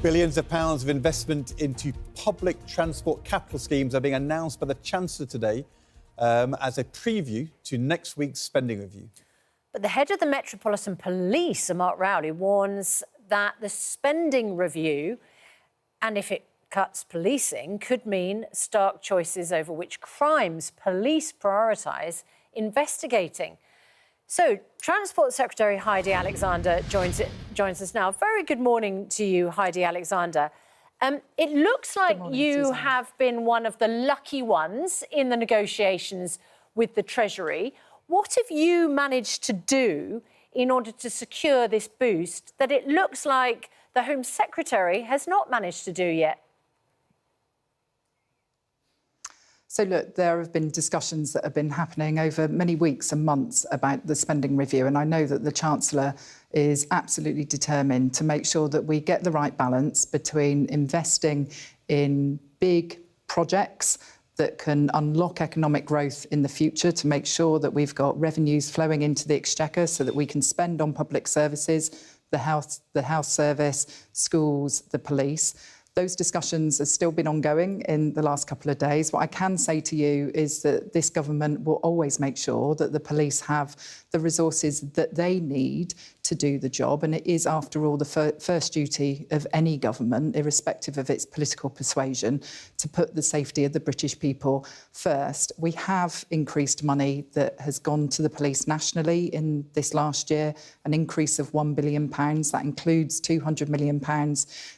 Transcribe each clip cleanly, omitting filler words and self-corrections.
Billions of pounds of investment into public transport capital schemes are being announced by the Chancellor today as a preview to next week's spending review. But the head of the Metropolitan Police, Sir Mark Rowley, warns that the spending review, and if it cuts policing, could mean stark choices over which crimes police prioritise investigating. So, Transport Secretary Heidi Alexander joins us now. Very good morning to you, Heidi Alexander. It looks like you have been one of the lucky ones in the negotiations with the Treasury. What have you managed to do in order to secure this boost that it looks like the Home Secretary has not managed to do yet? So, look, there have been discussions that have been happening over many weeks and months about the spending review, and I know that the Chancellor is absolutely determined to make sure that we get the right balance between investing in big projects that can unlock economic growth in the future, to make sure that we've got revenues flowing into the Exchequer so that we can spend on public services, the health service, schools, the police. Those discussions have still been ongoing in the last couple of days. What I can say to you is that this government will always make sure that the police have the resources that they need to do the job. And it is, after all, the first duty of any government, irrespective of its political persuasion, to put the safety of the British people first. We have increased money that has gone to the police nationally in this last year, an increase of £1 billion. That includes £200 million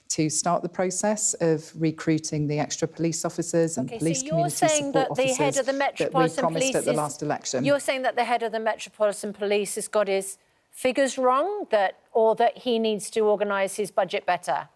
to start the process of recruiting the extra police officers and police community support officers head of the Metropolitan that we promised at the last election. You're saying that the head of the Metropolitan Police has got his figures wrong, or that he needs to organise his budget better?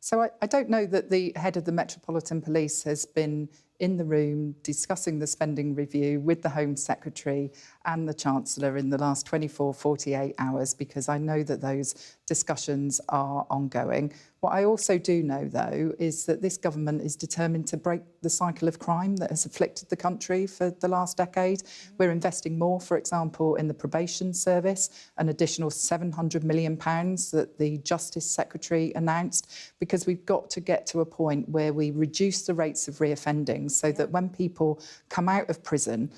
So I don't know that the head of the Metropolitan Police has been in the room discussing the spending review with the Home Secretary and the Chancellor in the last 24, 48 hours, because I know that those discussions are ongoing. What I also do know, though, is that this government is determined to break the cycle of crime that has afflicted the country for the last decade. We're investing more, for example, in the probation service, an additional £700 million that the Justice Secretary announced, because we've got to get to a point where we reduce the rates of reoffending so that when people come out of prison,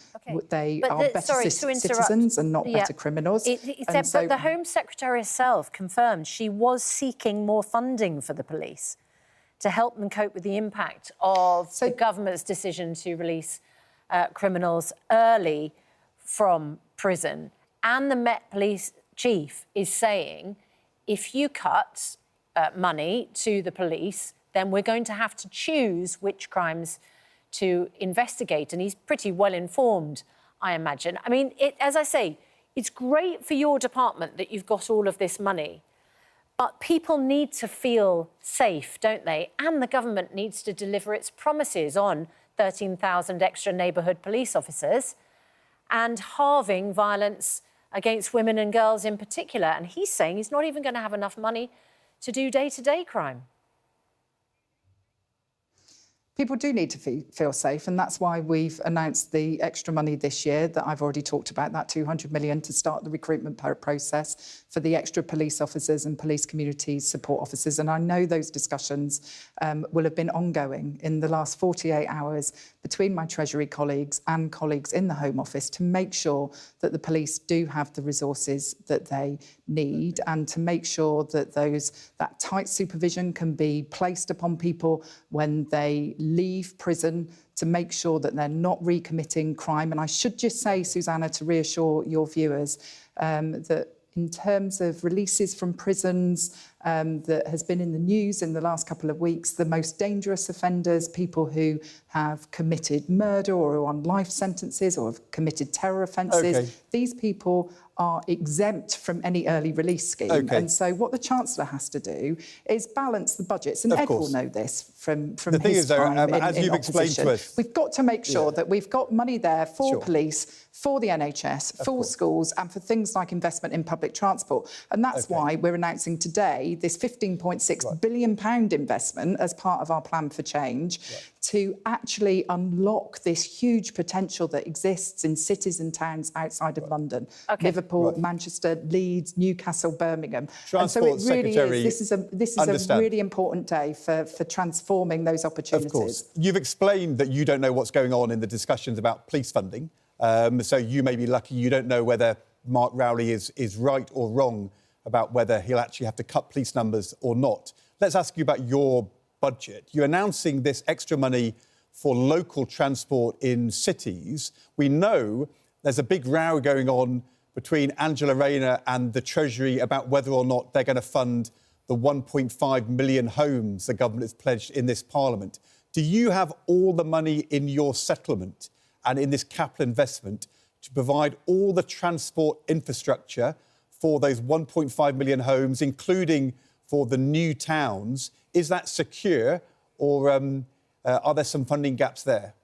they are better citizens and not better criminals. But the Home Secretary herself confirmed she was seeking more funding for the police to help them cope with the impact of the government's decision to release criminals early from prison. And the Met Police Chief is saying, if you cut money to the police, then we're going to have to choose which crimes to investigate. And he's pretty well informed, I imagine. I mean, as I say, it's great for your department that you've got all of this money, but people need to feel safe, don't they? And the government needs to deliver its promises on 13,000 extra neighbourhood police officers and halving violence against women and girls in particular. And he's saying he's not even going to have enough money to do day-to-day crime. People do need to feel safe, and that's why we've announced the extra money this year that I've already talked about, that £200 million to start the recruitment process for the extra police officers and police community support officers. And I know those discussions will have been ongoing in the last 48 hours between my Treasury colleagues and colleagues in the Home Office to make sure that the police do have the resources that they need, and to make sure that that tight supervision can be placed upon people when they leave prison, to make sure that they're not recommitting crime. And I should just say, Susanna, to reassure your viewers, that in terms of releases from prisons that has been in the news in the last couple of weeks, the most dangerous offenders, people who have committed murder or are on life sentences or have committed terror offences, these people are exempt from any early release scheme. And so what the Chancellor has to do is balance the budgets. And Ed will know this from his time as you've explained to us, we've got to make sure that we've got money there for police, for the NHS, for schools, and for things like investment in public transport. And that's why we're announcing today this £15.6 billion investment as part of our plan for change to actually unlock this huge potential that exists in cities and towns outside of London. Liverpool, Liverpool, Right. Manchester, Leeds, Newcastle, Birmingham. Transport and so it really Secretary, is. This is a really important day for transforming those opportunities. Of course. You've explained that you don't know what's going on in the discussions about police funding. So you may be lucky you don't know whether Mark Rowley is right or wrong about whether he'll actually have to cut police numbers or not. Let's ask you about your budget. You're announcing this extra money for local transport in cities. We know there's a big row going on between Angela Rayner and the Treasury about whether or not they're going to fund the 1.5 million homes the government has pledged in this Parliament. Do you have all the money in your settlement and in this capital investment to provide all the transport infrastructure for those 1.5 million homes, including for the new towns? Is that secure, or are there some funding gaps there?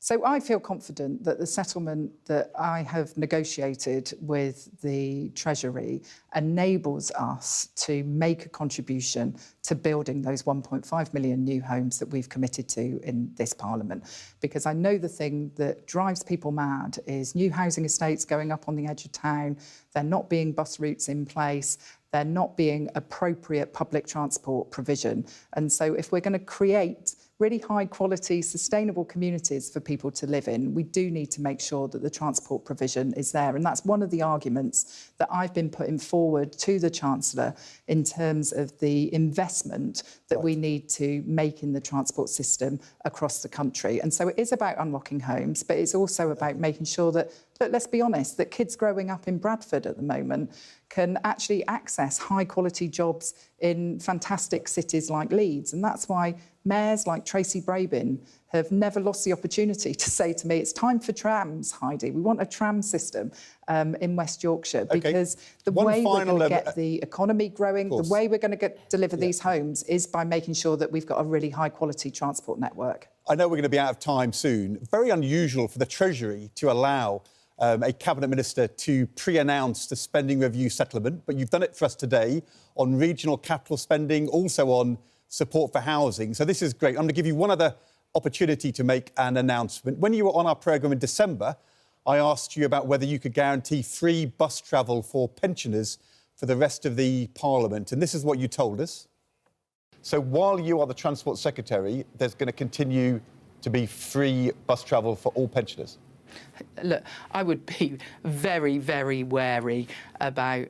So I feel confident that the settlement that I have negotiated with the Treasury enables us to make a contribution to building those 1.5 million new homes that we've committed to in this Parliament. Because I know the thing that drives people mad is new housing estates going up on the edge of town, there not being bus routes in place, there not being appropriate public transport provision. And so if we're going to create really high quality, sustainable communities for people to live in, we do need to make sure that the transport provision is there. And that's one of the arguments that I've been putting forward to the Chancellor in terms of the investment that we need to make in the transport system across the country. And so it is about unlocking homes, but it's also about making sure that, look, let's be honest, that kids growing up in Bradford at the moment can actually access high-quality jobs in fantastic cities like Leeds. And that's why mayors like Tracy Brabin have never lost the opportunity to say to me, it's time for trams, Heidi. We want a tram system in West Yorkshire, because the way we're going to get the economy growing, the way we're going to deliver these homes is by making sure that we've got a really high-quality transport network. I know we're going to be out of time soon. Very unusual for the Treasury to allow a Cabinet Minister to pre-announce the spending review settlement, but you've done it for us today on regional capital spending, also on support for housing. So this is great. I'm going to give you one other opportunity to make an announcement. When you were on our programme in December, I asked you about whether you could guarantee free bus travel for pensioners for the rest of the Parliament, and this is what you told us. So while you are the Transport Secretary, there's going to continue to be free bus travel for all pensioners. Look, I would be very, very wary about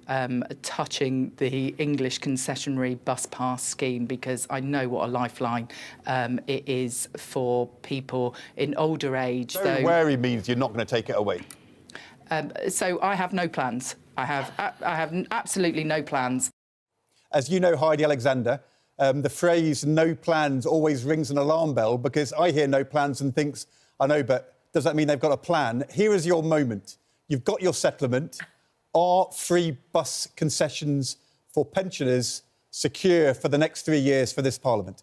touching the English concessionary bus pass scheme, because I know what a lifeline it is for people in older age. Very wary means you're not going to take it away. So I have no plans. I have absolutely no plans. As you know, Heidi Alexander, the phrase "no plans" always rings an alarm bell, because I hear no plans and thinks, I know, but does that mean they've got a plan? Here is your moment. You've got your settlement. Are free bus concessions for pensioners secure for the next 3 years for this Parliament?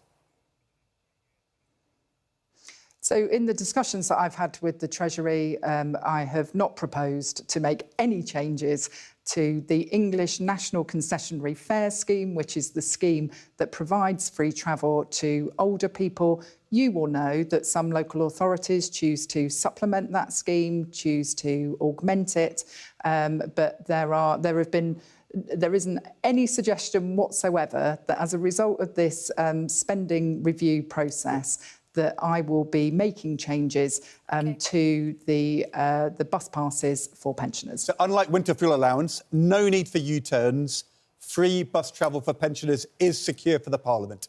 So in the discussions that I've had with the Treasury, I have not proposed to make any changes to the English National Concessionary Fare Scheme, which is the scheme that provides free travel to older people. You will know that some local authorities choose to supplement that scheme, choose to augment it, but there isn't any suggestion whatsoever that as a result of this spending review process that I will be making changes to the bus passes for pensioners. So unlike winter fuel allowance, no need for U-turns, free bus travel for pensioners is secure for the Parliament.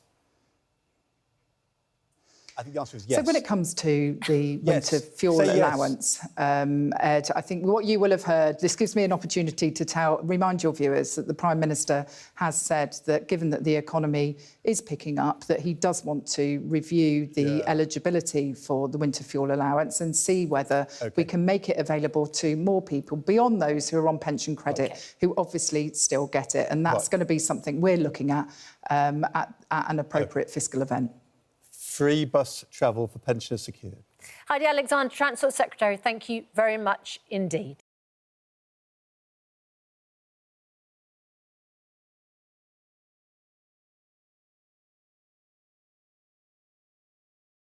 I think the answer is yes. So when it comes to the winter fuel allowance, Ed, I think what you will have heard, this gives me an opportunity to remind your viewers that the Prime Minister has said that given that the economy is picking up, that he does want to review the eligibility for the winter fuel allowance and see whether we can make it available to more people beyond those who are on pension credit, who obviously still get it. And that's going to be something we're looking at an appropriate fiscal event. Free bus travel for pensioners secured. Heidi Alexander, Transport Secretary, thank you very much indeed.